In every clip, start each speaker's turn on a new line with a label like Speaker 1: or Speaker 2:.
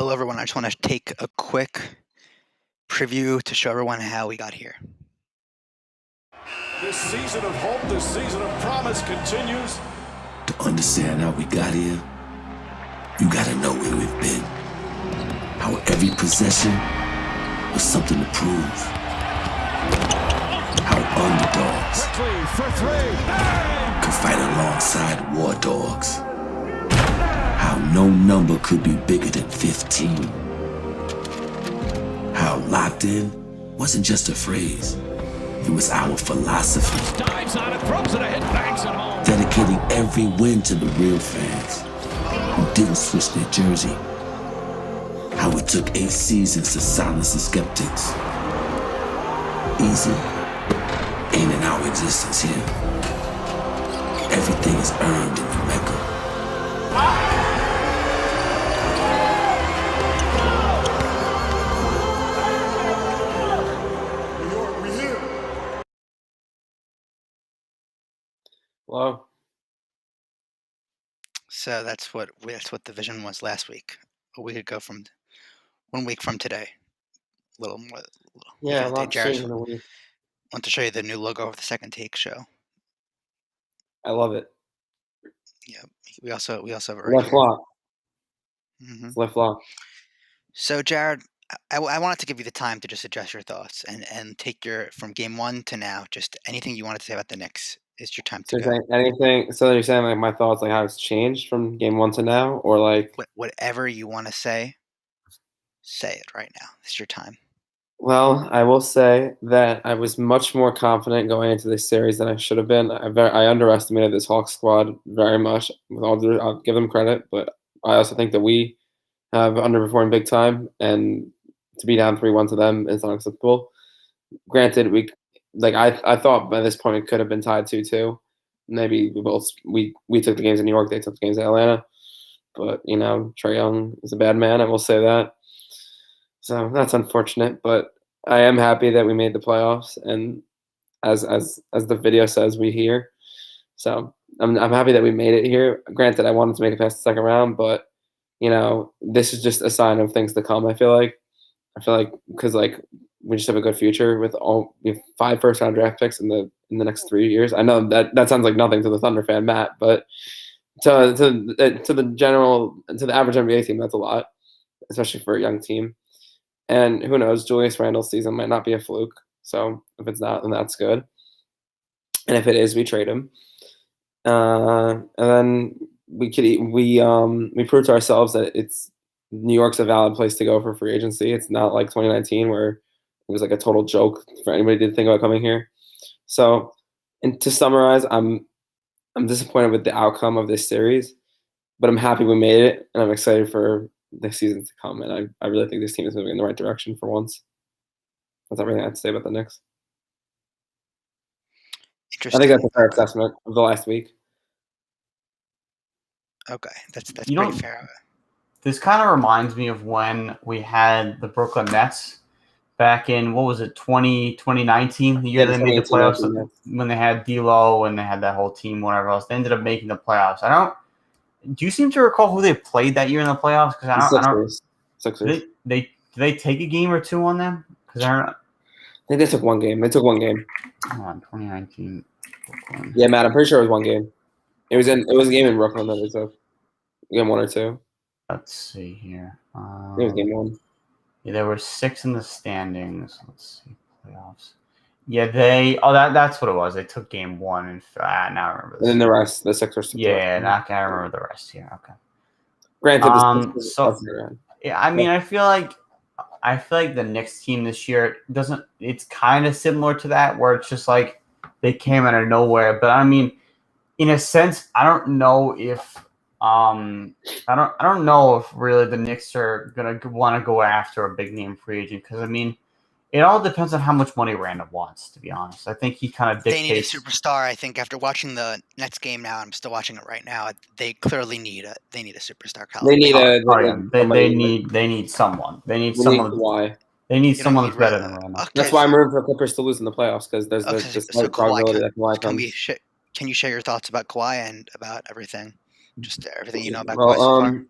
Speaker 1: Hello, everyone. I just want to take a quick preview to show everyone how we got here.
Speaker 2: This season of hope, this season of promise continues.
Speaker 3: To understand how we got here, you gotta know where we've been. How every possession was something to prove. How underdogs could fight alongside war dogs. How no number could be bigger than 15. How locked in wasn't just a phrase. It was our philosophy.
Speaker 2: Dives on it, throws it ahead, bangs it home.
Speaker 3: Dedicating every win to the real fans who didn't switch their jersey. How it took 8 seasons to silence the skeptics. Easy ain't in our existence here. Everything is earned in the Mecca.
Speaker 4: Hello.
Speaker 1: So that's what the vision was last week. A week ago from 1 week from today. A little more.
Speaker 4: Yeah, a
Speaker 1: Jared
Speaker 4: lot's changed in a week.
Speaker 1: want to show you the new logo of the Second Take show.
Speaker 4: I love it.
Speaker 1: Yeah, we also have it right
Speaker 4: Left
Speaker 1: here.
Speaker 4: lock.
Speaker 1: Mhm.
Speaker 4: Left lock.
Speaker 1: So, Jared, I wanted to give you the time to just address your thoughts and take your from game one to now. Just anything you wanted to say about the Knicks. It's your time to
Speaker 4: So
Speaker 1: go.
Speaker 4: anything? So you're saying like my thoughts, like how it's changed from game 1 to now, or like?
Speaker 1: Whatever you want to say it right now. It's your time.
Speaker 4: Well, I will say that I was much more confident going into this series than I should have been. I underestimated this Hawks squad very much. I'll give them credit, but I also think that we have underperformed big time, and to be down 3-1 to them is unacceptable. Granted, I thought by this point it could have been tied 2-2. Maybe we took the games in New York, they took the games in Atlanta. But Trae Young is a bad man, I will say that. So that's unfortunate, but I am happy that we made the playoffs, and as the video says, we here. So I'm happy that we made it here. Granted, I wanted to make it past the second round, but this is just a sign of things to come. I feel like because we just have a good future with we have 5 first-round draft picks in the next 3 years. I know that sounds like nothing to the Thunder fan, Matt, but to the average NBA team, that's a lot, especially for a young team. And who knows, Julius Randle's season might not be a fluke. So if it's not, then that's good. And if it is, we trade him. And then we prove to ourselves that New York's a valid place to go for free agency. It's not like 2019 where it was like a total joke for anybody to think about coming here. So, and to summarize, I'm disappointed with the outcome of this series, but I'm happy we made it, and I'm excited for the season to come. And I really think this team is moving in the right direction for once. That's everything I have to say about the Knicks. I think that's a fair assessment of the last week.
Speaker 1: Okay, that's pretty fair.
Speaker 5: This kind of reminds me of when we had the Brooklyn Nets back in, what was it, 2019, the year they made the playoffs, when they had D'Lo and they had that whole team, whatever else. They ended up making the playoffs. Do you seem to recall who they played that year in the playoffs? Because
Speaker 4: Sixers.
Speaker 5: Did they take a game or two on them? Because
Speaker 4: I think they took one game. They took one game.
Speaker 5: Hold on, 2019. Brooklyn.
Speaker 4: Yeah, Matt, I'm pretty sure it was one game. It was a game in Brooklyn that they took. Game 1 or 2.
Speaker 5: Let's see here.
Speaker 4: It was game 1.
Speaker 5: Yeah, there were 6 in the standings. Let's see, playoffs. Yeah, that's what it was. They took game 1, and now I remember this.
Speaker 4: And then the rest, the Sixers.
Speaker 5: Yeah, now I remember the rest here. Okay.
Speaker 4: Granted,
Speaker 5: yeah, I mean, I feel like the Knicks team this year it's kind of similar to that, where it's just like they came out of nowhere. But I mean, in a sense, I don't know if really the Knicks are gonna want to go after a big name free agent, because I mean, it all depends on how much money Randall wants, to be honest. I think he kind of dictates.
Speaker 1: They need a superstar. I think after watching the Nets game now, I'm still watching it right now. They clearly need a superstar caliber.
Speaker 4: They need
Speaker 5: they need someone. They need someone.
Speaker 4: Kawhi.
Speaker 5: They need someone that's better than Randall.
Speaker 4: Okay, that's why I'm rooting for Clippers to lose in the playoffs, because there's this probability that Kawhi comes.
Speaker 1: Can you share your thoughts about Kawhi and about everything? Just everything you know about Kawhi so far?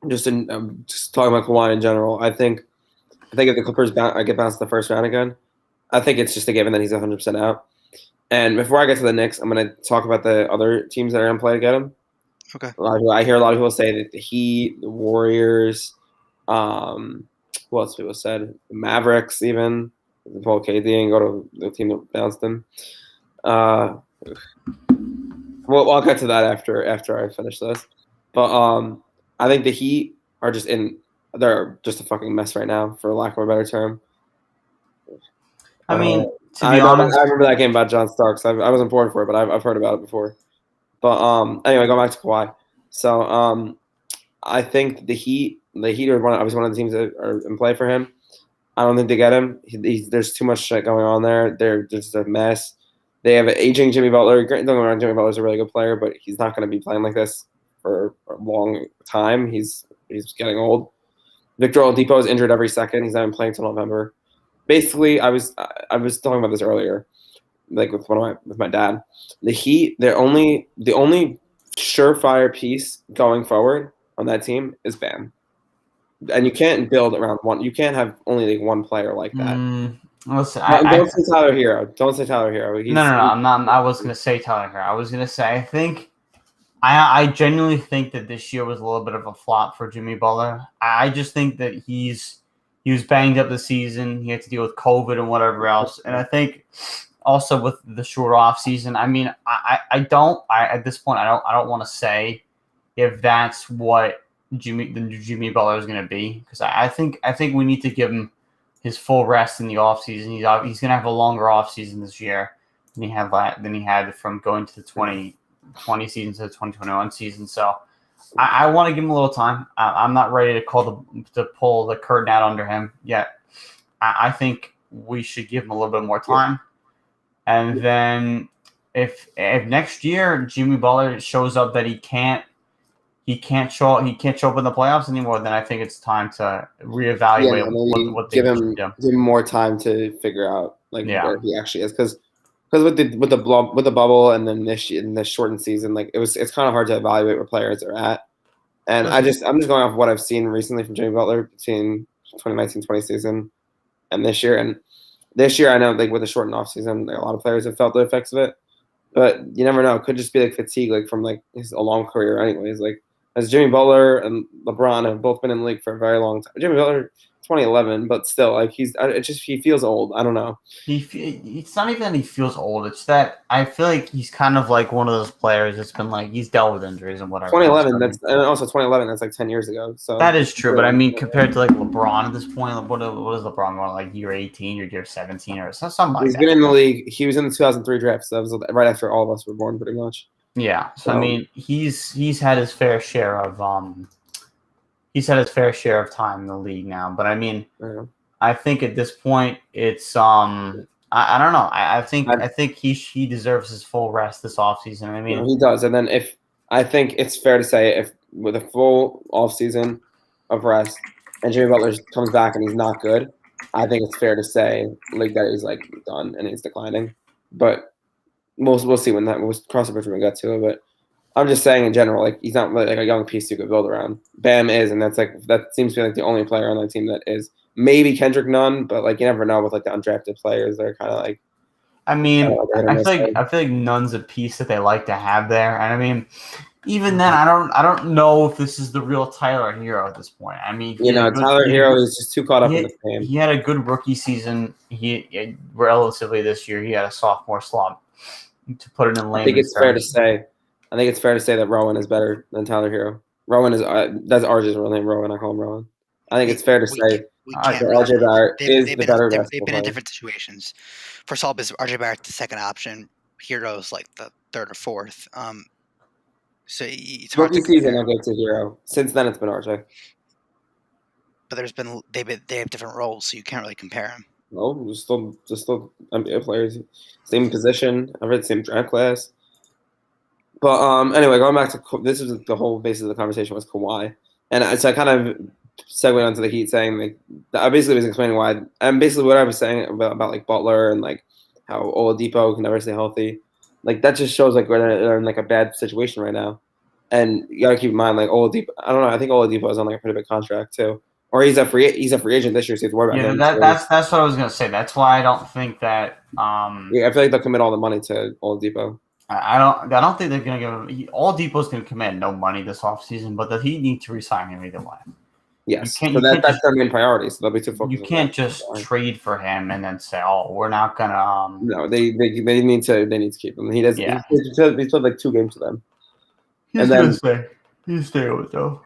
Speaker 4: just talking about Kawhi in general, I think if the Clippers get bounced the first round again, I think it's just a given that he's 100% out. And before I get to the Knicks, I'm going to talk about the other teams that are in play to get him.
Speaker 1: Okay.
Speaker 4: I hear a lot of people say that the Heat, the Warriors, what else people said? The Mavericks, even. Paul KD and go to the team that bounced him. Well, I'll get to that after I finish this. But I think the Heat are they're just a fucking mess right now, for lack of a better term.
Speaker 5: I mean, to be honest,
Speaker 4: I remember that game about John Starks. I wasn't born for it, but I've heard about it before. But anyway, going back to Kawhi. So I think the Heat are one of the teams that are in play for him. I don't think they get him. There's too much shit going on there. They're just a mess. They have an aging Jimmy Butler. Don't get me wrong, Jimmy Butler's a really good player, but he's not going to be playing like this for a long time. He's getting old. Victor Oladipo is injured every second. He's not even playing until November. Basically, I was talking about this earlier, like with my dad. The Heat, the only surefire piece going forward on that team is Bam. And you can't build around one. You can't have only like one player like that.
Speaker 5: Listen,
Speaker 4: don't say Tyler Hero. Don't say Tyler Hero.
Speaker 5: No. I'm not. I was gonna say Tyler Hero. I was gonna say I think. I genuinely think that this year was a little bit of a flop for Jimmy Butler. I just think that he was banged up this season. He had to deal with COVID and whatever else. And I think also with the short off season. I mean, at this point I don't want to say if that's what Jimmy Butler is going to be, because I think we need to give him his full rest in the offseason. He's going to have a longer offseason this year than he had from going to the 2020 season to the 2021 season. So I want to give him a little time. I'm not ready to pull the curtain out under him yet. I think we should give him a little bit more time, and then if next year Jimmy Butler shows up that he can't show up in the playoffs anymore, then I think it's time to reevaluate what they
Speaker 4: give him more time to figure out where he actually is, because with the bubble and then this shortened season, it's kind of hard to evaluate where players are at. And I'm just going off what I've seen recently from Jimmy Butler between 2019-20 season and this year. And this year, I know with the shortened off season, a lot of players have felt the effects of it. But you never know. It could just be fatigue, from a long career, anyways. As Jimmy Butler and LeBron have both been in the league for a very long time. Jimmy Butler, 2011, but still, he feels old. I don't know.
Speaker 5: It's not even that he feels old. It's that I feel like he's kind of like one of those players that's been he's dealt with injuries and whatever.
Speaker 4: 2011, that's 10 years ago. So
Speaker 5: that is true, but I mean, compared to LeBron at this point, what is LeBron going year 18 or year 17 or something like that?
Speaker 4: He's been in the league. He was in the 2003 draft, so that was right after all of us were born, pretty much.
Speaker 5: Yeah, so I mean, he's had his fair share of time in the league now. But I mean, I think at this point it's I don't know. I think he deserves his full rest this offseason. I mean,
Speaker 4: he does. And then I think it's fair to say if with a full offseason of rest and Jimmy Butler comes back and he's not good, I think it's fair to say that he's done and he's declining. But we'll see we'll cross the bridge when we get to it. But I'm just saying in general, he's not really a young piece you could build around. Bam is, and that seems to be the only player on that team that is. Maybe Kendrick Nunn, but you never know with the undrafted players. They're kind of
Speaker 5: I mean, I feel like Nunn's a piece that they like to have there, and I mean, even then, I don't know if this is the real Tyler Hero at this point. I mean,
Speaker 4: Tyler Hero is just too caught up in the game.
Speaker 5: He had a good rookie season. He relatively this year he had a sophomore slump. To put it in layman's
Speaker 4: I think it's fair to say that Rowan is better than Tyler Hero. Rowan is that's RJ's real name. Rowan, I call him Rowan. I think it's fair to say that RJ Barrett is the better basketball player.
Speaker 1: They've been in different situations. For Saul, is RJ Barrett the second option? Hero's the third or fourth. So it's hard
Speaker 4: rookie season I go to Hero. Since then, it's been RJ.
Speaker 1: But they have different roles, so you can't really compare them.
Speaker 4: No, just still NBA players, same position. I've read the same draft class. But anyway, going back to this is the whole basis of the conversation was Kawhi, and so I kind of segued onto the Heat saying I basically was explaining why, and basically what I was saying about Butler and how Oladipo can never stay healthy, that just shows they're in a bad situation right now. And you got to keep in mind, like Oladipo. I don't know. I think Oladipo is on like a pretty big contract too, or he's a free agent this year, so you have to worry about him.
Speaker 5: That's what I was gonna say. That's why I don't think that.
Speaker 4: Yeah, I feel like they'll commit all the money to Oladipo.
Speaker 5: I don't think they're gonna give him. Oladipo's gonna commit no money this offseason, but that he needs to resign him either way.
Speaker 4: Yes, that's their main priority. So they'll be too focused.
Speaker 5: You can't just trade for him and then say, "Oh, we're not gonna."
Speaker 4: No, they need to keep him. He does. Yeah. He's played like 2 games for them.
Speaker 5: He's gonna stay. He's staying with though.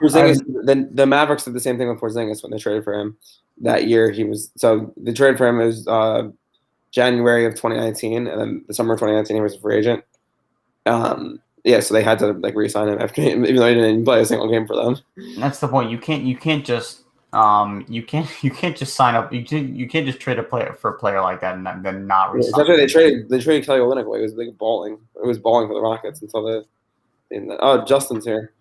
Speaker 4: Then the Mavericks did the same thing with Porzingis when they traded for him that year. They traded for him was January of 2019, and then the summer of 2019 he was a free agent. So they had to like re-sign him after, even though he didn't play a single game for them.
Speaker 5: That's the point. You can't just sign up. You can't just trade a player for a player like that and then not resign.
Speaker 4: That's why they traded Kelly Olynyk away. It was like balling. It was balling for the Rockets until Justin's here.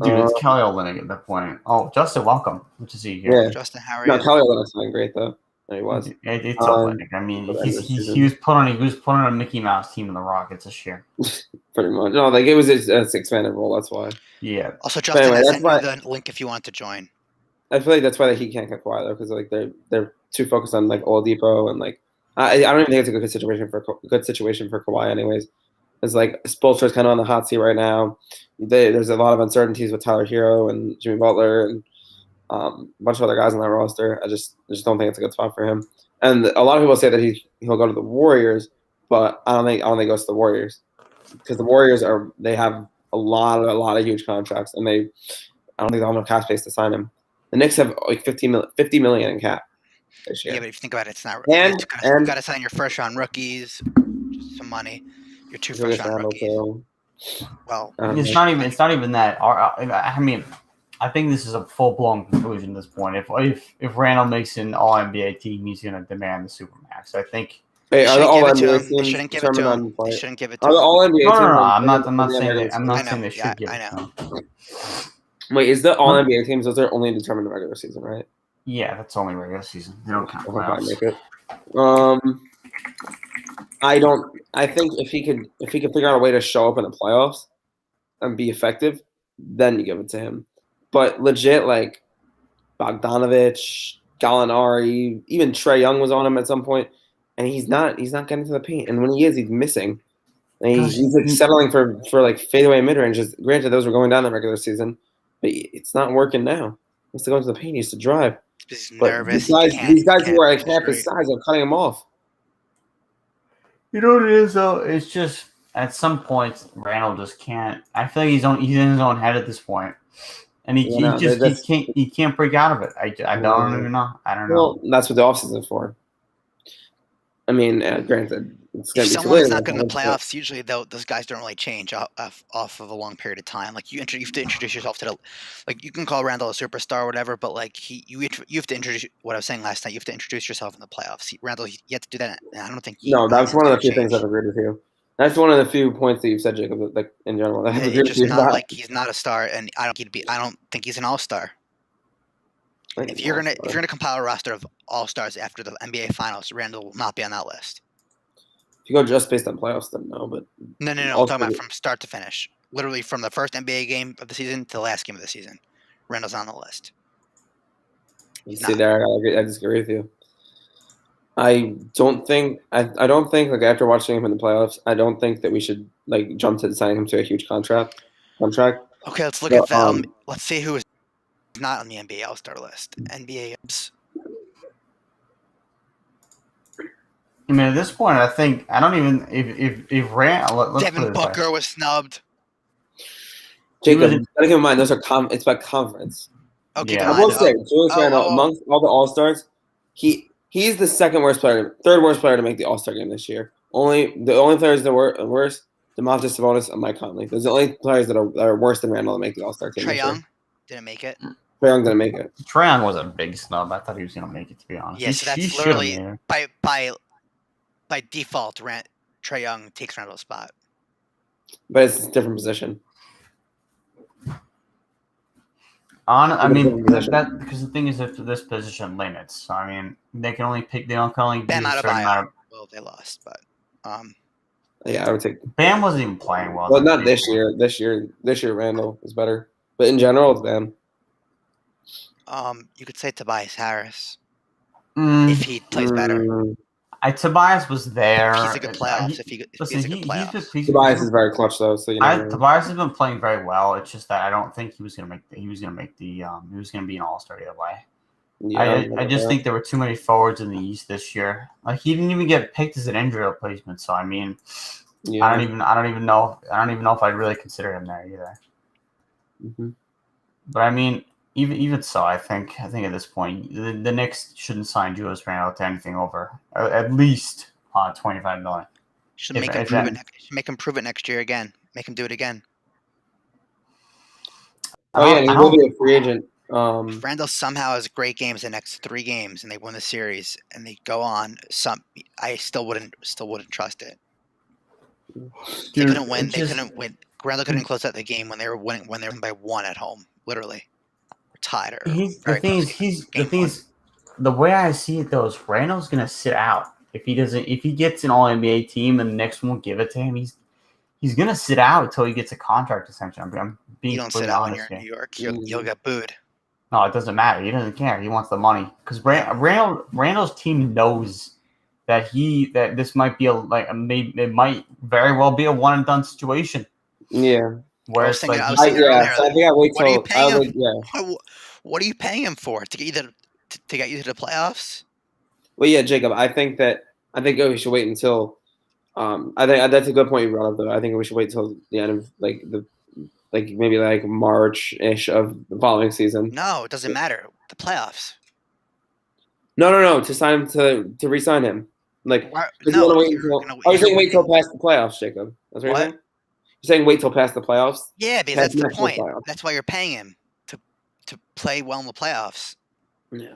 Speaker 5: Dude, it's Kelly Olynyk at that point. Oh, Justin, welcome. Good to see you here.
Speaker 1: Yeah. Justin, how are you?
Speaker 4: No, Kelly Olynyk's doing great though. He was.
Speaker 5: It's Olynyk. I mean, he was put on a Mickey Mouse team in the Rockets this year.
Speaker 4: Pretty much. No, like it was his expanded role. That's why.
Speaker 5: Yeah.
Speaker 1: Also, Justin, I sent you the link if you want to join.
Speaker 4: I feel like that's why he can't get Kawhi though, because like they're too focused on like Oladipo and like I don't even think it's a good situation for Kawhi anyways. It's like Spoelstra's kind of on the hot seat right now. There's a lot of uncertainties with Tyler Hero and Jimmy Butler and a bunch of other guys on that roster. I just don't think it's a good spot for him. And a lot of people say that he'll go to the Warriors, but I don't think he goes to the Warriors because the Warriors have a lot of huge contracts, and I don't think they'll have enough cap space to sign him. The Knicks have like $50 million in cap this year.
Speaker 1: Yeah, but if you think about it, it's not.
Speaker 4: And
Speaker 1: you got to sign your first round rookies, just some money. Your 2 first round rookies. Well,
Speaker 5: it's not even that. I mean, I think this is a full blown conclusion at this point. If Randall makes an All NBA team, he's going to demand the Supermax. I think.
Speaker 4: Hey, are the All NBA
Speaker 1: teams shouldn't give it to him? They shouldn't give it to
Speaker 4: him. Are the All NBA teams?
Speaker 5: No. I'm not saying they should give it to him.
Speaker 4: Wait, is the All NBA teams? Those are only determined in regular season, right?
Speaker 5: Yeah, that's only regular season. They don't count playoffs.
Speaker 4: Make it. I think if he could figure out a way to show up in the playoffs and be effective, then you give it to him. But legit, like Bogdanovich, Gallinari, even Trae Young was on him at some point, and he's not getting to the paint. And when he is, he's missing. And he's like settling for like fadeaway mid ranges. Granted, those were going down in the regular season, but it's not working now. He has to go into the paint. He has to drive.
Speaker 1: He's nervous.
Speaker 4: These guys who are like half his size are cutting him off.
Speaker 5: You know what it is though? It's just at some point Randall just can't. I feel like he's in his own head at this point, and he can't break out of it. I don't even know. I don't know.
Speaker 4: Well, that's what the offseason is for. I mean, granted, it's going to be
Speaker 1: someone's not good in the playoffs. Usually, those guys don't really change off of a long period of time. Like you have to introduce yourself to you can call Randall a superstar or whatever, but like you have to introduce what I was saying last night. You have to introduce yourself in the playoffs. Randall, you have to do that. And I don't think.
Speaker 4: That's one of the few things I've agreed with you. That's one of the few points that you've said, Jacob. Like in general,
Speaker 1: it's just not like he's not a star, and I don't think he's an all-star. If you're gonna compile a roster of all-stars after the NBA Finals, Randall will not be on that list.
Speaker 4: If you go just based on playoffs, then no. But
Speaker 1: no. I'm talking about from start to finish, literally from the first NBA game of the season to the last game of the season. Randall's on the list.
Speaker 4: I disagree with you. I don't think like after watching him in the playoffs, I don't think that we should like jump to signing him to a huge contract.
Speaker 1: Okay, let's look at them. Let's see who is not on the NBA All-Star list. NBA.
Speaker 5: I mean, at this point, I think I don't even if Randall.
Speaker 1: Devin Booker was snubbed.
Speaker 4: Jacob, gotta keep in mind those are it's by conference.
Speaker 1: Okay,
Speaker 4: I will say Julius Randle amongst all the All-Stars, he's the third worst player to make the All-Star game this year. The only players that were worse, Domantas Sabonis and Mike Conley. Those are the only players that are worse than Randle to make the All-Star team.
Speaker 1: Trae Young didn't make it.
Speaker 4: Trae Young didn't make it.
Speaker 5: Trae Young was a big snub. I thought he was going to make it, to be honest.
Speaker 1: Yeah, so that's literally by default, Trae Young takes Randall's spot.
Speaker 4: But it's a different position.
Speaker 5: Because the thing is, if this position limits, I mean, they can only pick. They can only
Speaker 1: Ben Adebayo. Well, they lost, but
Speaker 4: Yeah, I would take.
Speaker 5: Bam wasn't even playing well.
Speaker 4: Well, not this year. This year, Randall is better. But in general, it's Bam.
Speaker 1: You could say Tobias Harris
Speaker 5: Mm,
Speaker 1: if he plays better.
Speaker 5: Tobias was there.
Speaker 1: He's a good playoffs. If he's a good playoffs.
Speaker 4: Tobias is very clutch though, so
Speaker 5: Tobias has been playing very well. It's just that I don't think he was gonna make the. He was gonna be an all-star either way.
Speaker 4: Yeah,
Speaker 5: I just think there were too many forwards in the East this year. Like he didn't even get picked as an injury replacement. So I mean,
Speaker 4: yeah.
Speaker 5: I don't even know if I'd really consider him there either.
Speaker 4: Mm-hmm.
Speaker 5: But I mean, even so, I think at this point the Knicks shouldn't sign Julius Randle to anything over at least $25 million.
Speaker 1: Should make him prove it. Make him prove it next year again. Make him do it again.
Speaker 4: Oh yeah, he will be a free agent.
Speaker 1: If Randall somehow has great games the next 3 games and they win the series and they go on, I still wouldn't trust it. They couldn't win. They couldn't win. Randall couldn't close out the game when they were winning by 1 at home, literally. Or tied or
Speaker 5: the thing is, the way I see it though is Randall's gonna sit out if he gets an All NBA team and the next one won't give it to him. He's gonna sit out until he gets a contract extension. I'm being
Speaker 1: you don't sit out when you're in New York. You'll get booed.
Speaker 5: No, it doesn't matter. He doesn't care. He wants the money because Randall's team knows that this might be it might very well be a one and done situation.
Speaker 4: Yeah.
Speaker 1: Where it's like,
Speaker 4: I think I wait till.
Speaker 1: What are you paying him for to get you to the playoffs?
Speaker 4: Well, yeah, Jacob. I think we should wait until. I think that's a good point you brought up. Though I think we should wait till the end of maybe March-ish of the following season.
Speaker 1: No, it doesn't matter. The playoffs.
Speaker 4: No. To sign him to re-sign him. You're saying wait till past the playoffs, Jacob. That's what you're saying. You're saying wait till past the playoffs.
Speaker 1: Yeah, because that's the point. That's why you're paying him to play well in the playoffs.
Speaker 4: Yeah.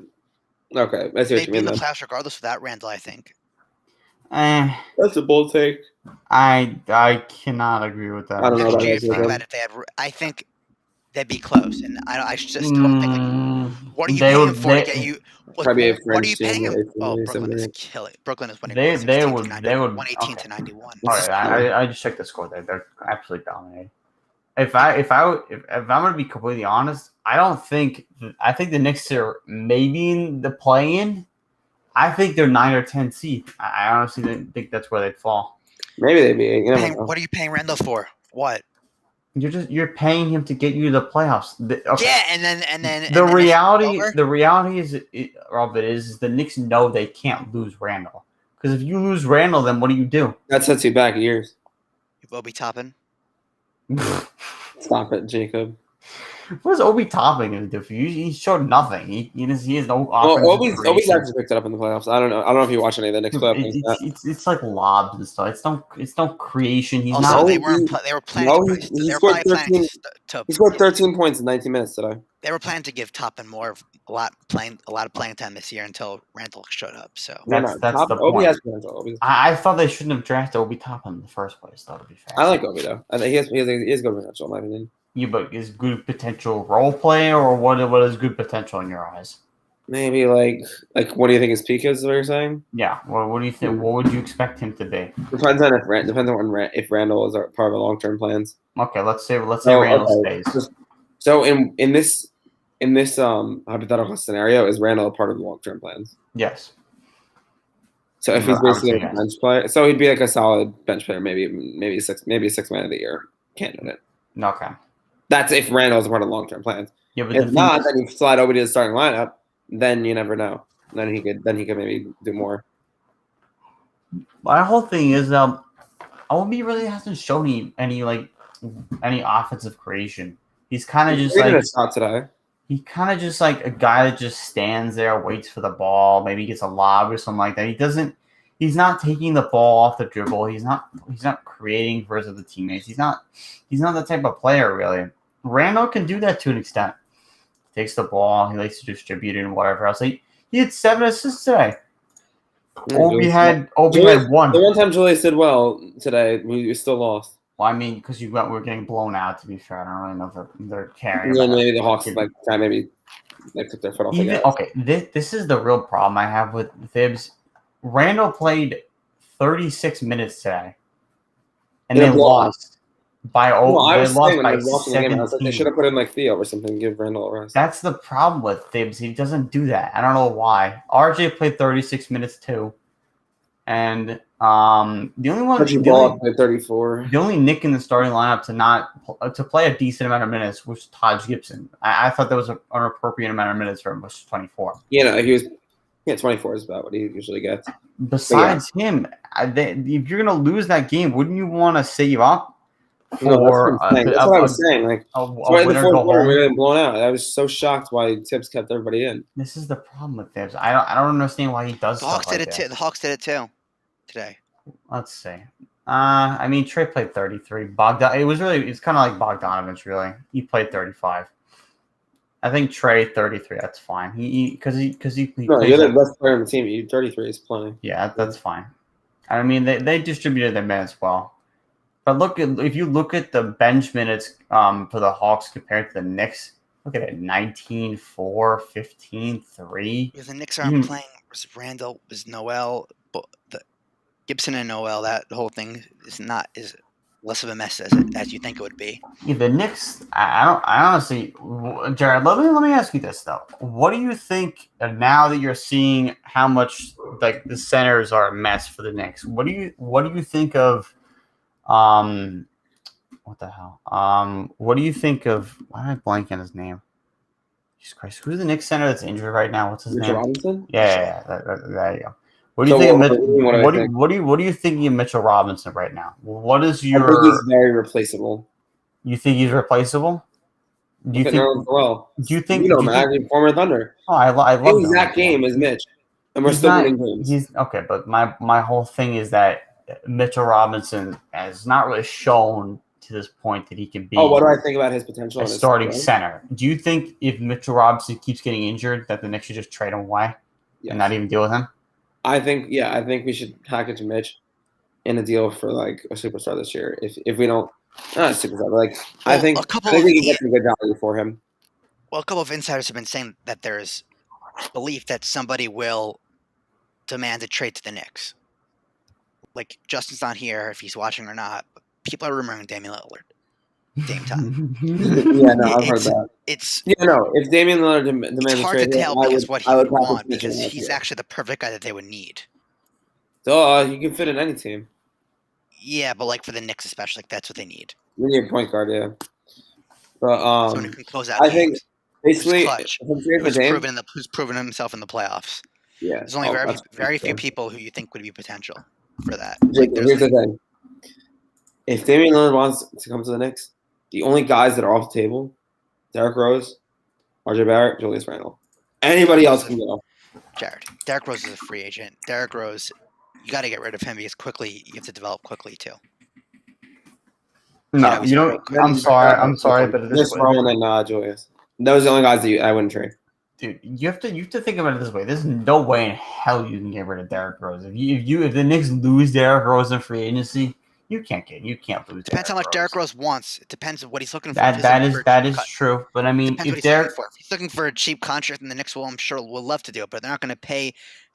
Speaker 4: Okay, I see what you mean.
Speaker 1: They'd be in the playoffs regardless without Randall, I think.
Speaker 4: That's a bold take.
Speaker 5: I cannot agree with that.
Speaker 4: I don't know.
Speaker 1: I think they'd be close, and I just don't think. What are you paying for to get you? What are you paying him? Oh, Brooklyn is killing. Brooklyn is winning.
Speaker 5: They would
Speaker 1: 118 to 91.
Speaker 5: All right, I just checked the score. They're absolutely dominating. If I'm gonna be completely honest, I think the Knicks are maybe in the play-in. I think they're 9 or 10 seed. I honestly didn't think that's where they'd fall.
Speaker 4: Maybe they'd be.
Speaker 1: What are you paying Randall for? What?
Speaker 5: You're paying him to get you to the playoffs. Okay.
Speaker 1: Yeah, and then
Speaker 5: the reality is the Knicks know they can't lose Randall, because if you lose Randall, then what do?
Speaker 4: That sets you back years.
Speaker 1: You will be topping.
Speaker 4: Stop it, Jacob.
Speaker 5: What is Obi Toppin going to do for you? He showed nothing. He has no offense.
Speaker 4: Obi's actually picked it up in the playoffs. I don't know if you watch any of the Knicks playoffs.
Speaker 5: It's like lobs and stuff. It's no creation. He's
Speaker 1: also,
Speaker 5: not.
Speaker 1: They were planning.
Speaker 4: He scored 13 points in 19 minutes today.
Speaker 1: They were planning to give Toppin a lot of playing time this year until Randall showed up. So
Speaker 5: that's the
Speaker 4: Obi
Speaker 5: point.
Speaker 4: Has potential.
Speaker 5: I thought they shouldn't have drafted Obi Toppin in the first place. That would be fair.
Speaker 4: I like Obi though. I think he has good potential in my opinion.
Speaker 5: Yeah, but is good potential role player, or what is good potential in your eyes?
Speaker 4: Maybe like what do you think his peak is? What you're saying?
Speaker 5: Yeah. Well, what do you think? What would you expect him to be?
Speaker 4: Depends on if Randall is part of the long-term plans.
Speaker 5: Okay, let's say Randall stays.
Speaker 4: So in this hypothetical scenario, is Randall a part of the long-term plans?
Speaker 5: Yes.
Speaker 4: So if he's basically a bench player, so he'd be like a solid bench player, maybe a six man of the year candidate.
Speaker 5: Okay.
Speaker 4: That's if Randall's part of long-term plans.
Speaker 5: Yeah, but
Speaker 4: if not, then you slide over to the starting lineup. Then you never know. Then he could maybe do more.
Speaker 5: My whole thing is, Obi really hasn't shown any offensive creation. He's kind of just like
Speaker 4: not today.
Speaker 5: He's kind of just like a guy that just stands there, waits for the ball, maybe gets a lob or something like that. He's not taking the ball off the dribble. He's not creating for his other teammates. He's not that type of player, really. Randall can do that to an extent. He takes the ball, he likes to distribute it and whatever else. He had 7 assists today. Obi had 1.
Speaker 4: The one time Julius did well today, we still lost.
Speaker 5: Well, I mean, because we're getting blown out, to be fair. I don't really know if they're carrying.
Speaker 4: Yeah, maybe the Hawks maybe they took their foot off the gas.
Speaker 5: Okay, this is the real problem I have with Thibs. Randall played 36 minutes today. and
Speaker 4: In a
Speaker 5: they
Speaker 4: blowout.
Speaker 5: lost by
Speaker 4: No, I
Speaker 5: they
Speaker 4: was
Speaker 5: lost
Speaker 4: saying when I
Speaker 5: by
Speaker 4: was watching the game, I was like, they
Speaker 5: 17.
Speaker 4: should have put in like Theo or something, give Randall a rest.
Speaker 5: That's the problem with Thibs. He doesn't do that. I don't know why. RJ played 36 minutes too, and the only one,
Speaker 4: Reggie Ball played 34.
Speaker 5: the only Nick in the starting lineup to play a decent amount of minutes was Taj Gibson. I thought that was an appropriate amount of minutes for him, was 24.
Speaker 4: You know, he was 24 is about what he usually gets.
Speaker 5: Besides him, if you're gonna lose that game, wouldn't you want to save up
Speaker 4: No,
Speaker 5: for
Speaker 4: that's what I was saying. Like,
Speaker 5: a
Speaker 4: so in the
Speaker 5: winner
Speaker 4: fourth
Speaker 5: go
Speaker 4: quarter, we
Speaker 5: home?
Speaker 4: were getting blown out. I was so shocked why Tibbs kept everybody in.
Speaker 5: This is the problem with Thibs. I don't understand why he does
Speaker 1: The
Speaker 5: stuff
Speaker 1: Hawks
Speaker 5: like
Speaker 1: did it
Speaker 5: that.
Speaker 1: too. The Hawks did it too today.
Speaker 5: Let's see. I mean, Trey played 33. It's kind of like Bogdanovich, really. He played 35. I think Trey 33. That's fine. Because he
Speaker 4: No,
Speaker 5: plays
Speaker 4: you're the
Speaker 5: that-
Speaker 4: best player on the team. You 33 is plenty.
Speaker 5: Yeah, that's fine. I mean, they distributed their minutes well. But if you look at the bench minutes for the Hawks compared to the Knicks, look at it: 19, 4, 15, 3.
Speaker 1: Because the Knicks aren't playing. Was Randall, was Noel, but the Gibson and Noel. That whole thing is less of a mess as you think it would be.
Speaker 5: Yeah, the Knicks. I honestly, Jared. Let me ask you this though. What do you think now that you're seeing how much like the centers are a mess for the Knicks? What do you think of? What the hell? What do you think of? Why am I blanking on his name? Jesus Christ! Who's the Knicks center that's injured right now? What's his
Speaker 4: Mitchell
Speaker 5: name?
Speaker 4: Robinson?
Speaker 5: Yeah. There you go. What do you think? What are you thinking of Mitchell Robinson right now? What is
Speaker 4: I
Speaker 5: your?
Speaker 4: think he's very replaceable.
Speaker 5: You think he's replaceable? Do you
Speaker 4: Look at
Speaker 5: think?
Speaker 4: Nerlens Noel.
Speaker 5: Do you think?
Speaker 4: You know,
Speaker 5: do you think-
Speaker 4: man, former Thunder.
Speaker 5: Oh, I love
Speaker 4: His
Speaker 5: Nerlens
Speaker 4: exact
Speaker 5: Noel.
Speaker 4: game is Mitch, and we're
Speaker 5: He's
Speaker 4: still
Speaker 5: not-
Speaker 4: winning games.
Speaker 5: He's okay, but my whole thing is that Mitchell Robinson has not really shown to this point that he can be
Speaker 4: Oh, what do I think about his potential?
Speaker 5: a
Speaker 4: in his
Speaker 5: starting
Speaker 4: career?
Speaker 5: center. Do you think if Mitchell Robinson keeps getting injured, that the Knicks should just trade him away
Speaker 4: Yes.
Speaker 5: and not even deal with him?
Speaker 4: I think we should package Mitch in a deal for like a superstar this year. If we don't, not a superstar, but like I
Speaker 1: Well,
Speaker 4: think
Speaker 1: a couple
Speaker 4: we
Speaker 1: of-
Speaker 4: can get some good value for him.
Speaker 1: Well, a couple of insiders have been saying that there's belief that somebody will demand a trade to the Knicks. Like Justin's not here if he's watching or not. But people are rumoring Damian Lillard. Dame time.
Speaker 4: Yeah, no, I've heard
Speaker 1: It's-
Speaker 4: that.
Speaker 1: It's
Speaker 4: Yeah, no, if Damian Lillard demands
Speaker 1: it's
Speaker 4: a
Speaker 1: hard to
Speaker 4: trade,
Speaker 1: tell
Speaker 4: I
Speaker 1: because what he
Speaker 4: I
Speaker 1: would
Speaker 4: package
Speaker 1: want
Speaker 4: Mitch in
Speaker 1: because
Speaker 4: that
Speaker 1: he's
Speaker 4: deal.
Speaker 1: actually the perfect guy that they would need.
Speaker 4: You can fit in any team.
Speaker 1: Yeah, but like for the Knicks especially, like that's what they need.
Speaker 4: You need a point guard, yeah. But
Speaker 1: Someone who can close out
Speaker 4: I think
Speaker 1: games.
Speaker 4: basically,
Speaker 1: clutch.
Speaker 4: if I'm trading for Dame,
Speaker 1: Who's proven himself in the playoffs.
Speaker 4: yeah,
Speaker 1: There's only
Speaker 4: that's
Speaker 1: very few
Speaker 4: fair.
Speaker 1: people who you think would be potential for that.
Speaker 4: Jake,
Speaker 1: Like, there's
Speaker 4: here's
Speaker 1: like-
Speaker 4: the thing: if Damian Lillard wants to come to the Knicks, the only guys that are off the table, Derrick Rose, RJ Barrett, Julius Randle. Anybody else can go.
Speaker 1: Jared. Derrick Rose is a free agent. Derrick Rose, you got to get rid of him because quickly you have to develop quickly too.
Speaker 5: No,
Speaker 1: Yeah,
Speaker 5: you don't. I'm sorry, but
Speaker 4: this
Speaker 5: this
Speaker 4: Roman and Julius. Those are the only guys that I wouldn't trade.
Speaker 5: dude, you have to think about it this way. There's no way in hell you can get rid of Derrick Rose. If the Knicks lose Derrick Rose in free agency, you can't lose.
Speaker 1: Depends how much Derrick Rose wants. It depends on what he's looking for.
Speaker 5: That
Speaker 1: If he's
Speaker 5: that
Speaker 1: looking
Speaker 5: is
Speaker 1: for a
Speaker 5: that
Speaker 1: cheap
Speaker 5: is
Speaker 1: cut-
Speaker 5: true. But I mean,
Speaker 1: depends what
Speaker 5: if
Speaker 1: he's
Speaker 5: Derrick,
Speaker 1: looking for. If he's looking for a cheap contract, then the Knicks will, I'm sure, will love to do it. But they're not going to pay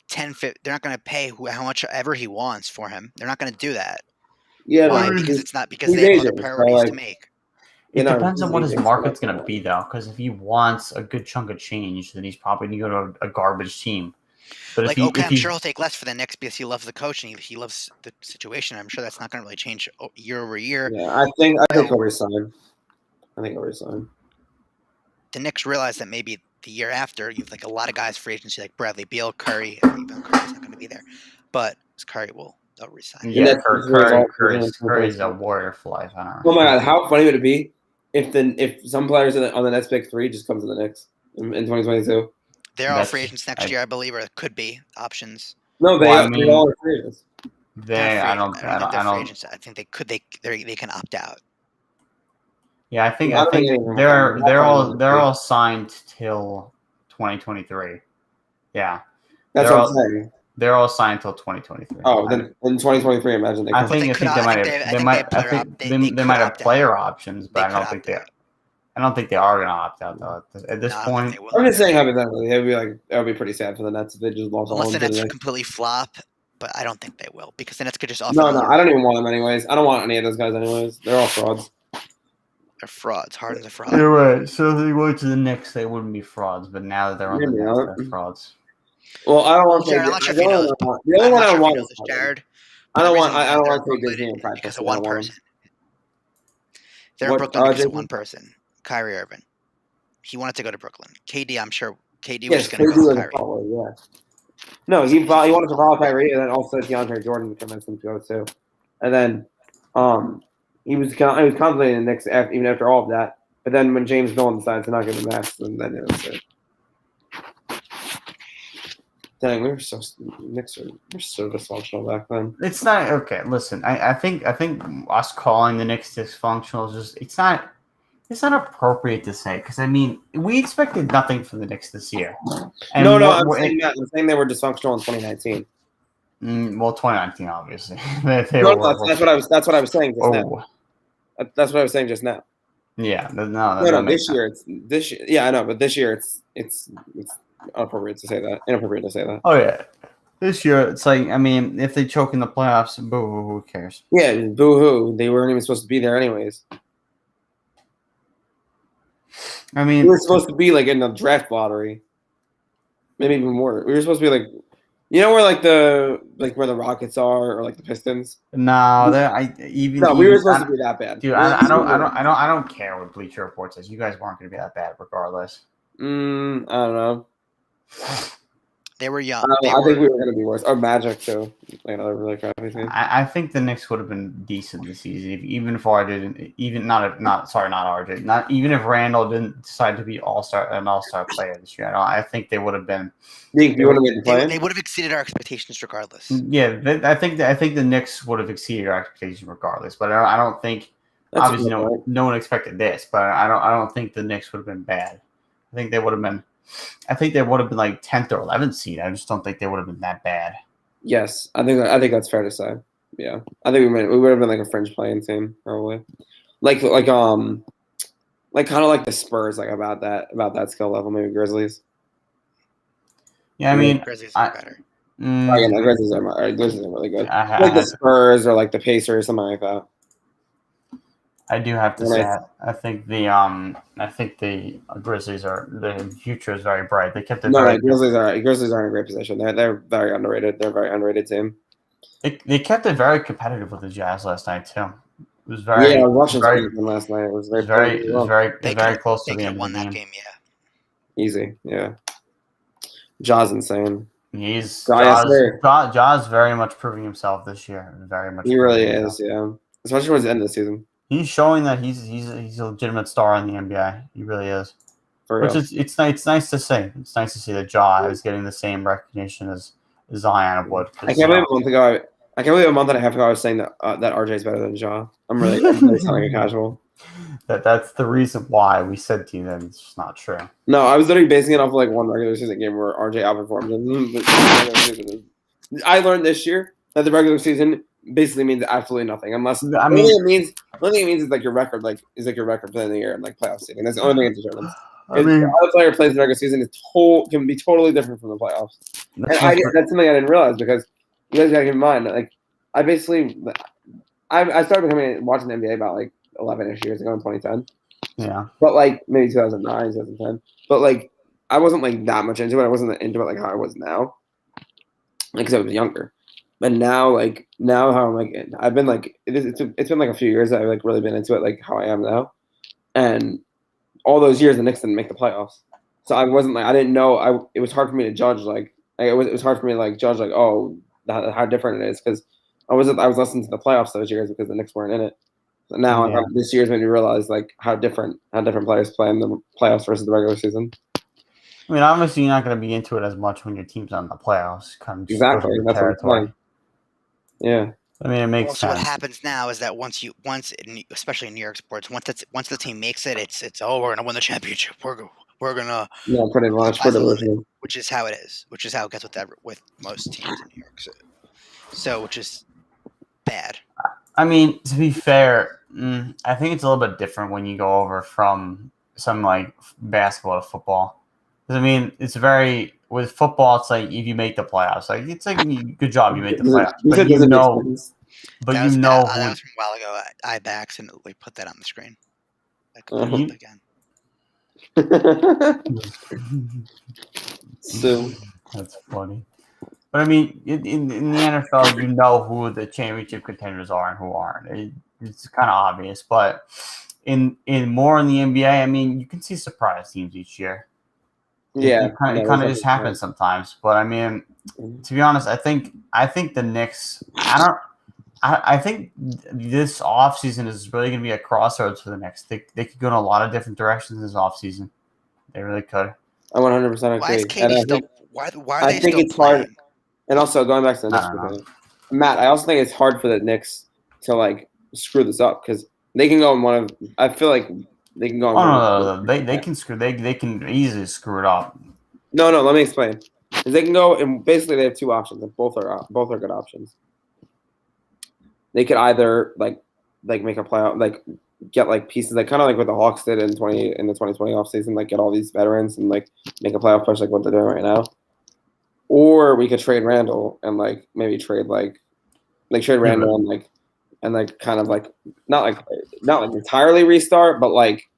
Speaker 1: they're not going to pay how much ever he wants for him. They're not going to do that.
Speaker 4: Yeah,
Speaker 1: Why?
Speaker 4: no,
Speaker 1: Because it's not because
Speaker 4: he's
Speaker 1: they have other
Speaker 4: Asian, so,
Speaker 1: priorities to
Speaker 4: like,
Speaker 1: make.
Speaker 5: it
Speaker 4: you know,
Speaker 5: depends on what his
Speaker 4: he's-
Speaker 5: market's gonna be though. Because if he wants a good chunk of change, then he's probably gonna go to a garbage team. But
Speaker 1: Like,
Speaker 5: if he,
Speaker 1: okay,
Speaker 5: if
Speaker 1: I'm
Speaker 5: he,
Speaker 1: sure he'll take less for the Knicks because he loves the coach and he loves the situation. I'm sure that's not going to really change year over year.
Speaker 4: Yeah, I think he'll resign. I think he'll resign.
Speaker 1: The Knicks realize that maybe the year after you have like a lot of guys free agency like Bradley Beal, Curry. Even Curry's not going to be there, but Curry they'll resign.
Speaker 5: yeah,
Speaker 4: that's-
Speaker 5: Curry's a warrior for life. I don't know.
Speaker 4: Oh my god, how funny would it be if some players on the Nets pick 3 just come to the Knicks in 2022?
Speaker 1: They're all
Speaker 5: That's-
Speaker 1: free agents next year, I believe, or could be options.
Speaker 4: No, they
Speaker 5: Well, I
Speaker 4: they
Speaker 5: mean-
Speaker 4: all are free agents.
Speaker 5: They, I don't,
Speaker 1: think they're free
Speaker 5: I don't.
Speaker 1: agents. I think they could. They can opt out.
Speaker 5: Yeah, I think
Speaker 4: I don't think anyone-
Speaker 5: they're all signed till 2023. Yeah,
Speaker 4: That's
Speaker 5: They're
Speaker 4: what
Speaker 5: all-
Speaker 4: I'm saying.
Speaker 5: they're all signed till 2023.
Speaker 4: Oh, then in 2023, imagine they
Speaker 5: I
Speaker 4: come.
Speaker 5: think
Speaker 1: They
Speaker 5: I
Speaker 1: could
Speaker 5: think
Speaker 1: opt-
Speaker 5: they
Speaker 1: I
Speaker 5: might
Speaker 1: think
Speaker 5: have
Speaker 1: they- I
Speaker 5: they
Speaker 1: think
Speaker 5: might
Speaker 1: they
Speaker 5: I
Speaker 1: player
Speaker 5: think
Speaker 1: opt- they
Speaker 5: they
Speaker 1: could
Speaker 5: might have
Speaker 1: opt out.
Speaker 5: player options, but
Speaker 1: They
Speaker 5: I
Speaker 1: could
Speaker 5: don't
Speaker 1: opt
Speaker 5: think they.
Speaker 1: out.
Speaker 5: I don't think they are going to opt out though. At this
Speaker 1: No, I don't
Speaker 5: point,
Speaker 1: think they will.
Speaker 4: I'm just saying hypothetically, it would be pretty sad for the Nets if they just lost all
Speaker 1: Unless the
Speaker 4: into
Speaker 1: Nets
Speaker 4: the
Speaker 1: completely flop, but I don't think they will because the Nets could just offer.
Speaker 4: No,
Speaker 1: more.
Speaker 4: I don't even want them anyways. I don't want any of those guys anyways. They're all frauds.
Speaker 1: They're frauds. Harden's a fraud.
Speaker 5: You're right. So if they went to the Knicks, they wouldn't be frauds. But now that they're on the
Speaker 4: Maybe
Speaker 5: Nets,
Speaker 4: not.
Speaker 5: they're frauds.
Speaker 4: Well, I don't want.
Speaker 1: Jared, I'm not sure if
Speaker 4: the
Speaker 1: you know
Speaker 4: only
Speaker 1: this,
Speaker 4: one the only one I want is
Speaker 1: Jared.
Speaker 4: Harden.
Speaker 1: but
Speaker 4: I don't
Speaker 1: the
Speaker 4: want.
Speaker 1: reason
Speaker 4: I don't
Speaker 1: they're
Speaker 4: want to
Speaker 1: in
Speaker 4: take this
Speaker 1: Brooklyn
Speaker 4: game in
Speaker 1: is
Speaker 4: practice.
Speaker 1: because
Speaker 4: I
Speaker 1: of
Speaker 4: don't
Speaker 1: one
Speaker 4: want
Speaker 1: person. They're in
Speaker 4: What,
Speaker 1: Brooklyn because of
Speaker 4: Jason?
Speaker 1: one person, Kyrie Irving. He wanted to go to Brooklyn. KD, I'm sure KD was
Speaker 4: Yes,
Speaker 1: going to go with Kyrie.
Speaker 4: yeah. No, he wanted to follow Kyrie, and then also DeAndre Jordan convinced him to go too. And then, he was contemplating the Knicks even after all of that. But then when James Dolan decided to not give him max, then it was it. Dang, we're so dysfunctional back then.
Speaker 5: It's not okay. Listen, I think us calling the Knicks dysfunctional is just it's not appropriate to say because I mean we expected nothing from the Knicks this year. And
Speaker 4: I'm saying they were dysfunctional in 2019.
Speaker 5: Well, 2019 obviously.
Speaker 4: That's what I was saying just now. That's what I was saying just now.
Speaker 5: Yeah,
Speaker 4: This year. Yeah, I know, but this year it's inappropriate to say that.
Speaker 5: Oh yeah, this year it's like I mean, if they choke in the playoffs, boo, who cares?
Speaker 4: Yeah, boo hoo. They weren't even supposed to be there anyways.
Speaker 5: I mean,
Speaker 4: we were supposed to be like in the draft lottery, maybe even more. We were supposed to be like, where the Rockets are or like the Pistons.
Speaker 5: No,
Speaker 4: we were supposed to be that bad,
Speaker 5: dude. I don't care what Bleacher Report says. You guys weren't going to be that bad, regardless.
Speaker 4: I don't know.
Speaker 1: They were young.
Speaker 4: I think we were going to be worse. Or Magic too, like another really crappy thing.
Speaker 5: I think the Knicks would have been decent this season, even if RJ didn't. Even not RJ. Not even if Randall didn't decide to be an all-star player this year. I think they would have been.
Speaker 4: You would have made the play?
Speaker 1: They would have exceeded our expectations regardless.
Speaker 5: Yeah, I think the Knicks would have exceeded our expectations regardless. But I don't think. That's obviously, no one expected this, but I don't think the Knicks would have been bad. I think they would have been like 10th or 11th seed. I just don't think they would have been that bad.
Speaker 4: Yes, I think that's fair to say. Yeah, I think we would have been like a fringe playing team probably, like kind of like the Spurs, like about that skill level, maybe Grizzlies.
Speaker 5: Yeah, I mean,
Speaker 1: Grizzlies are better.
Speaker 4: The Grizzlies are really good. Like the Spurs or like the Pacers, something like that.
Speaker 5: I do have to say, I think the Grizzlies the future is very bright. They kept it.
Speaker 4: Grizzlies are in a great position. They're very underrated. They're a very underrated team.
Speaker 5: They kept it very competitive with the Jazz last night too. It was very
Speaker 4: I was watching them last night. It was very
Speaker 5: close to the end.
Speaker 1: They won that game. Yeah,
Speaker 4: easy. Yeah, Ja's insane.
Speaker 5: Ja's very much proving himself this year. Very much.
Speaker 4: He really is. Yeah, especially towards the end of the season.
Speaker 5: He's showing that he's a legitimate star in the NBA. He really is. It's nice to see. It's nice to see that Ja is getting the same recognition as Zion would.
Speaker 4: I can't believe a month and a half ago I was saying that RJ is better than Ja. I'm really sounding a casual.
Speaker 5: That's the reason why we said to you that it's just not true.
Speaker 4: No, I was literally basing it off of like one regular season game where RJ outperformed. I learned this year that the regular season basically means absolutely nothing unless the only thing it means is like your record, for the end of the year and like playoff seeding. That's the only thing it determines. If the other player plays the regular season, can be totally different from the playoffs. That's something I didn't realize because you guys gotta keep in mind. Like I started watching the NBA about like 11-ish years ago in 2010.
Speaker 5: Yeah.
Speaker 4: But like maybe 2009, 2010. But like I wasn't like that much into it. I wasn't into it like how I was now. Because I was younger. But now how I'm like I've been like it's been like a few years that I've like really been into it like how I am now, and all those years the Knicks didn't make the playoffs, so I wasn't like I didn't know it was hard for me to judge it was hard for me to like judge like how different it is because I was listening to the playoffs those years because the Knicks weren't in it. So now this year's made me realize like how different players play in the playoffs versus the regular season.
Speaker 5: I mean, obviously you're not going to be into it as much when your team's on the playoffs.
Speaker 4: Exactly, that's territory. Yeah,
Speaker 5: I mean it makes sense.
Speaker 1: So what happens now is that especially in New York sports, once the team makes it, it's we're gonna win the championship. We're gonna
Speaker 4: pretty much.
Speaker 1: Which is how it is. Which is how it gets with most teams in New York. So which is bad.
Speaker 5: I mean, to be fair, I think it's a little bit different when you go over from something like basketball to football. I mean, it's very with football, it's like if you make the playoffs, like it's like good job, you made the playoffs,
Speaker 4: Because
Speaker 5: but
Speaker 4: it doesn't make sense.
Speaker 5: but
Speaker 1: that
Speaker 5: you
Speaker 1: was,
Speaker 5: know
Speaker 1: that
Speaker 5: who.
Speaker 1: was from a while ago. I by accidentally put that on the screen. Like,
Speaker 4: Uh-huh.
Speaker 1: again.
Speaker 4: So
Speaker 5: That's funny. But I mean, in the NFL, you know who the championship contenders are and who aren't. It's kind of obvious. But in more in the NBA, I mean, you can see surprise teams each year.
Speaker 4: yeah,
Speaker 5: it kind of just happens sometimes. But I mean, to be honest, I think the Knicks. I think this offseason is really going to be a crossroads for the Knicks. They could go in a lot of different directions this offseason. They really could.
Speaker 4: I 100% agree.
Speaker 1: Why is KD still? Why are
Speaker 4: I
Speaker 1: they
Speaker 4: think
Speaker 1: still
Speaker 4: it's
Speaker 1: playing?
Speaker 4: hard. And also going back to the Knicks, thing, Matt, I also think it's hard for the Knicks to like screw this up because they can go in one of. I feel like they can go.
Speaker 5: No. They can screw. They can easily screw it up.
Speaker 4: No. Let me explain. Because they can go and basically they have two options. And both are good options. They could either like make a playoff, like get like pieces, like kind of like what the Hawks did in the 2020 offseason, like get all these veterans and like make a playoff push, like what they're doing right now. Or we could trade Randall and like maybe trade trade Randall and like kind of like not entirely restart, but like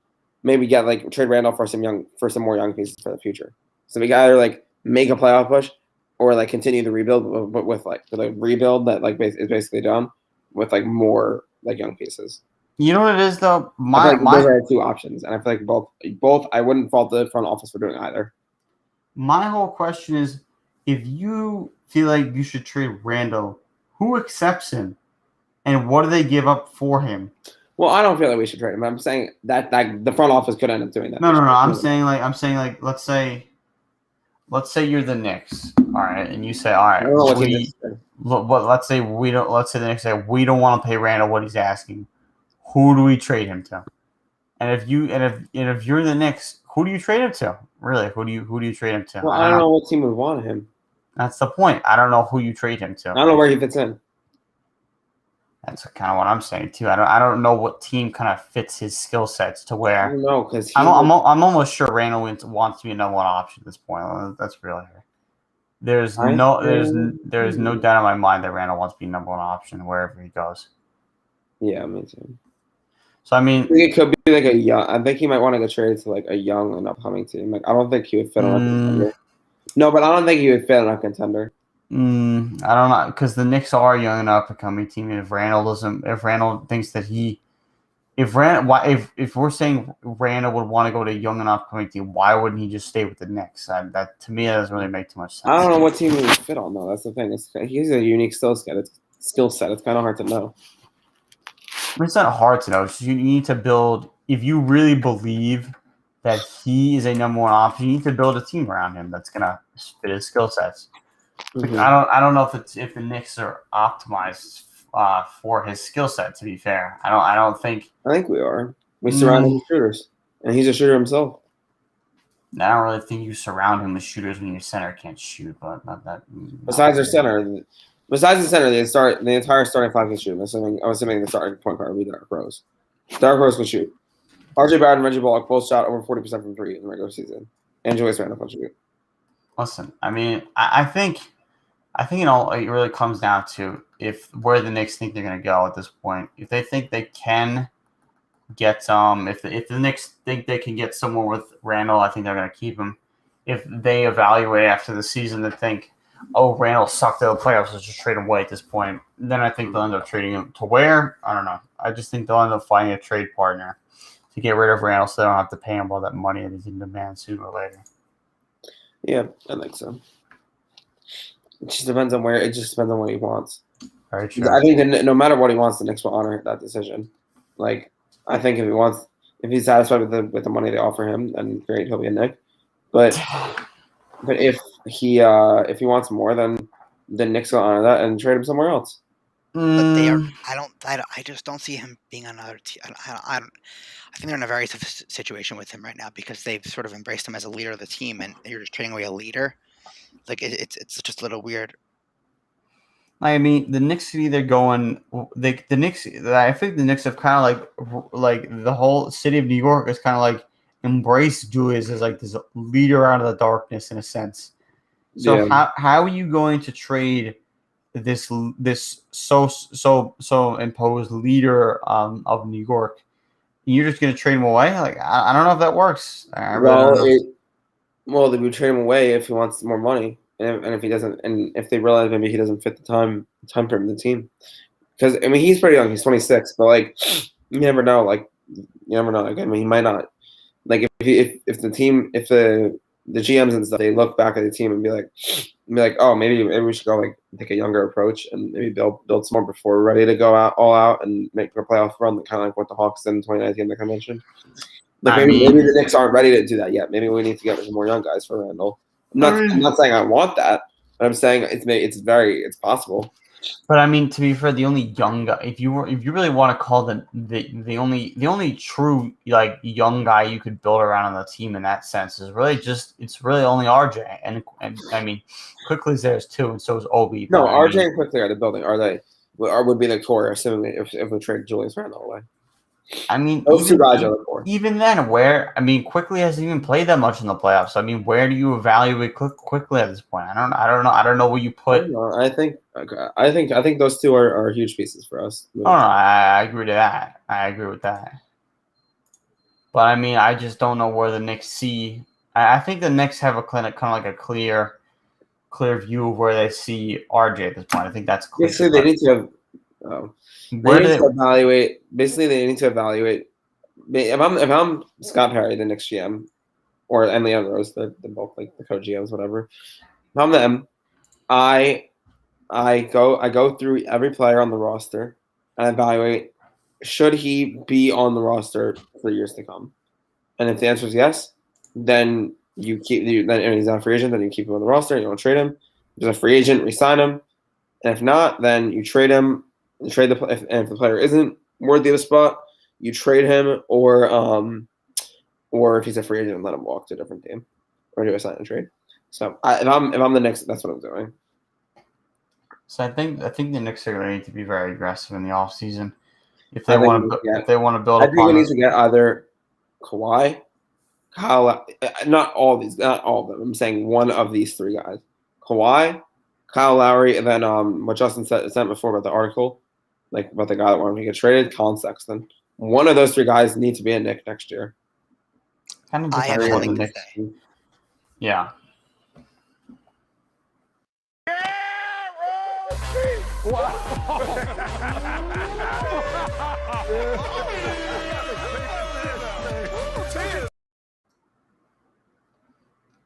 Speaker 4: maybe get like trade Randall for some more young pieces for the future. So we can either like make a playoff push or like continue the rebuild, but with like the rebuild that like is basically done with like more like young pieces.
Speaker 5: You know what it is though?
Speaker 4: Those are two options, and I feel like both. I wouldn't fault the front office for doing either.
Speaker 5: My whole question is, if you feel like you should trade Randall, who accepts him, and what do they give up for him?
Speaker 4: Well, I don't feel like we should trade him. I'm saying that the front office could end up doing that.
Speaker 5: No. I'm saying like let's say you're the Knicks, all right, and you say, all right, let's say the Knicks say we don't want to pay Randall what he's asking. Who do we trade him to? And if you're the Knicks, who do you trade him to? Really, who do you trade him to?
Speaker 4: Well, I don't know what team would want him.
Speaker 5: That's the point. I don't know who you trade him to.
Speaker 4: I don't know where he fits in.
Speaker 5: That's kind of what I'm saying too. I don't know what team kind of fits his skill sets to where.
Speaker 4: I don't know because
Speaker 5: I'm almost sure Randall wants to be a number one option at this point. That's really. There's no doubt in my mind that Randall wants to be number one option wherever he goes.
Speaker 4: Yeah, me too.
Speaker 5: So I mean,
Speaker 4: I think it could be like a young. I think he might want to get traded to like a young and upcoming team. Like I don't think he would fit on a contender. No, but I don't think he would fit on a contender.
Speaker 5: I don't know because the Knicks are a young and upcoming team. And if Randall thinks that if we're saying Randall would want to go to a young and upcoming team, why wouldn't he just stay with the Knicks? That to me that doesn't really make too much sense.
Speaker 4: I don't know what team he would fit on though. That's the thing. He's a unique skill set. It's kind of hard to know.
Speaker 5: It's not hard to know. It's just you need to build. If you really believe that he is a number one option, you need to build a team around him that's gonna fit his skill sets. Mm-hmm. I don't know if the Knicks are optimized for his skill set. To be fair, I don't think.
Speaker 4: I think we are. We surround him with shooters, and he's a shooter himself.
Speaker 5: I don't really think you surround him with shooters when your center can't shoot, but not that.
Speaker 4: Besides the center, the entire starting five can shoot. I'm assuming the starting point guard would be Derrick Rose. Derrick Rose can shoot. RJ Barrett and Reggie Bullock both shot over 40% from three in the regular season, and Julius Randle can shoot.
Speaker 5: Listen, I mean, I think it really comes down to where the Knicks think they're going to go at this point. If they think they can get if the Knicks think they can get someone with Randall, I think they're going to keep him. If they evaluate after the season and think, oh, Randall sucked at the playoffs, let's just trade him away at this point, then I think they'll end up trading him to where? I don't know. I just think they'll end up finding a trade partner to get rid of Randall so they don't have to pay him all that money that he's going to demand sooner or later.
Speaker 4: Yeah, I think so. It just depends on what he wants.
Speaker 5: Very true.
Speaker 4: I think that no matter what he wants, the Knicks will honor that decision. Like, I think if he's satisfied with the money they offer him, then great, he'll be a Knick. But if he wants more, then the Knicks will honor that and trade him somewhere else.
Speaker 1: But they are. I just don't see him being another team. I think they're in a very tough situation with him right now because they've sort of embraced him as a leader of the team, and you're just trading away a leader. Like it's just a little weird.
Speaker 5: I mean, the Knicks could either go on the Knicks. I think the Knicks have kind of like the whole city of New York has kind of like embraced Julius as like this leader out of the darkness in a sense. So
Speaker 4: Yeah.
Speaker 5: how are you going to trade this so imposed leader of New York? You're just going to trade him away? Like I don't know if that works. I really don't know.
Speaker 4: They would trade him away if he wants more money, and if he doesn't, and if they realize maybe he doesn't fit the time frame of the team. Because I mean, he's pretty young. He's 26, but like, you never know. Like, you never know. Like, I mean, he might not. Like, if the team, if the GMs and stuff, they look back at the team and be like, oh, maybe we should go like take a younger approach and maybe build some more before we're ready to go all out and make a playoff run, kind of like what the Hawks did in 2019, like I mentioned. Like maybe the Knicks aren't ready to do that yet. Maybe we need to get some more young guys for Randall. I'm not saying I want that, but I'm saying it's possible.
Speaker 5: But I mean, to be fair, the only young guy, if you really want to call the only true like young guy you could build around on the team in that sense is really it's really only RJ and I mean, Quickly's there too, and so is Obi.
Speaker 4: No, RJ and Quickly are the building. Are they? Or would be the core, assuming if we trade Julius Randle away.
Speaker 5: I mean, even then, Quickly hasn't even played that much in the playoffs. So, I mean, where do you evaluate Quickly at this point? I don't know. I don't know where you put.
Speaker 4: I think those two are huge pieces for us.
Speaker 5: Oh, no, I agree to that. I agree with that. But I mean, I just don't know where the Knicks see. I think the Knicks have a kind of like a clear view of where they see RJ at this point. I think that's clear.
Speaker 4: Basically, they need to have. They need to evaluate. Basically, they need to evaluate. If I'm Scott Perry, the Knicks GM, and Leon Rose, they're both like the co-GMs, whatever. If I'm them, I go through every player on the roster and evaluate should he be on the roster for years to come. And if the answer is yes, then you keep then he's not a free agent, then you keep him on the roster. You don't trade him. If he's a free agent, re-sign him. And if not, then you trade him. If the player isn't worthy of a spot, you trade him, or if he's a free agent, let him walk to a different team, or do a sign and trade. So if I'm the Knicks, that's what I'm doing.
Speaker 5: So I think the Knicks are going to need to be very aggressive in the offseason if they want to build.
Speaker 4: I think we need to get either Kawhi, Kyle, not all of them. I'm saying one of these three guys: Kawhi, Kyle Lowry, and then what Justin sent before about the article, like about the guy that wanted to get traded, Colin Sexton. One of those three guys need to be a Knick next year.
Speaker 5: Kind of
Speaker 1: I have something to say.
Speaker 5: Yeah.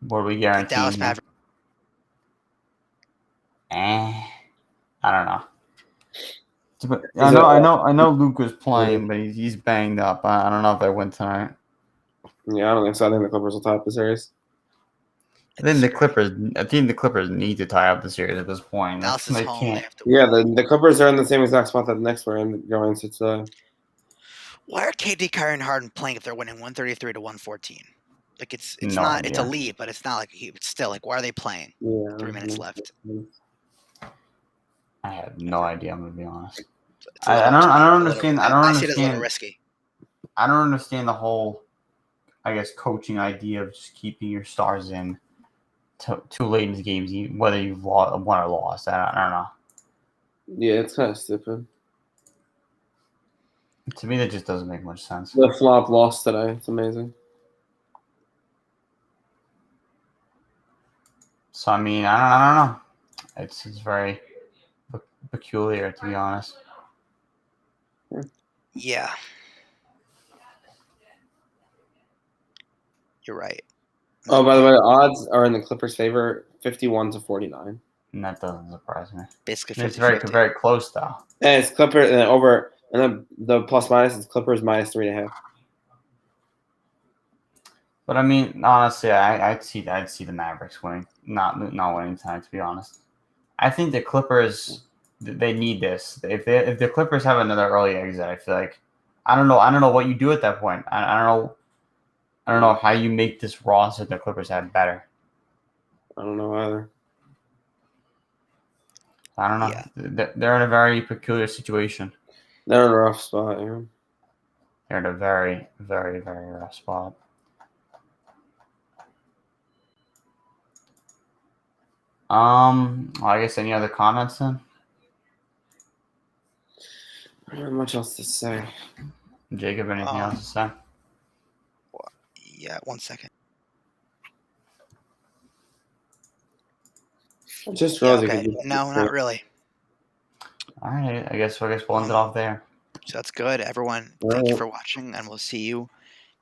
Speaker 5: What are we guaranteeing?
Speaker 1: Dallas Mavericks.
Speaker 5: I don't know. I know Luka's playing, but he's banged up. I don't know if they win tonight.
Speaker 4: Yeah, I don't think so. I think the Clippers will tie up the series.
Speaker 5: I think the Clippers need to tie up the series at this point.
Speaker 1: Dallas is home.
Speaker 5: Can't.
Speaker 4: Yeah, the Clippers are in the same exact spot that the Knicks were in going into.
Speaker 1: Why are KD, Kyrie, and Harden playing if they're winning 133 to 114? Like it's
Speaker 5: No
Speaker 1: not.
Speaker 5: idea.
Speaker 1: It's a lead, but it's not like it's still like. Why are they playing?
Speaker 4: Yeah,
Speaker 1: 3 minutes left.
Speaker 5: I have no idea. I'm gonna be honest.
Speaker 1: It's
Speaker 5: I don't understand.
Speaker 1: I see it as a little risky.
Speaker 5: I don't understand the whole, I guess, coaching idea of just keeping your stars in too late in the games, whether you've won or lost. I don't know.
Speaker 4: Yeah, it's kind of stupid.
Speaker 5: To me, that just doesn't make much sense.
Speaker 4: The flop lost today. It's amazing.
Speaker 5: So I mean, I don't know. It's very peculiar, to be honest.
Speaker 1: Yeah. You're right.
Speaker 4: Oh, by the way, the odds are in the Clippers' favor, 51-49.
Speaker 5: And that doesn't surprise me.
Speaker 1: Basically,
Speaker 5: It's very close though.
Speaker 4: And it's Clippers and over, and then the plus minus is Clippers -3.5.
Speaker 5: But I mean, honestly, I'd see the Mavericks winning, not winning tonight. To be honest, I think the Clippers they need this. If the Clippers have another early exit, I feel like I don't know what you do at that point. I don't know how you make this roster the Clippers had better.
Speaker 4: I don't know either.
Speaker 5: I don't know. Yeah. They're in a very peculiar situation.
Speaker 4: They're in a rough spot. Yeah.
Speaker 5: They're in a very, very, very rough spot. Well, I guess any other comments then?
Speaker 4: I don't have much else to say.
Speaker 5: Jacob, anything else to say?
Speaker 1: Yeah, 1 second.
Speaker 4: Just
Speaker 1: Yeah,
Speaker 4: Rosie.
Speaker 1: okay. No, not really.
Speaker 5: All right, I guess we'll end it off there.
Speaker 1: So that's good. Everyone, thank you for watching, and we'll see you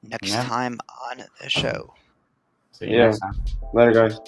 Speaker 1: next time on the show.
Speaker 5: See you next time.
Speaker 4: Later, guys.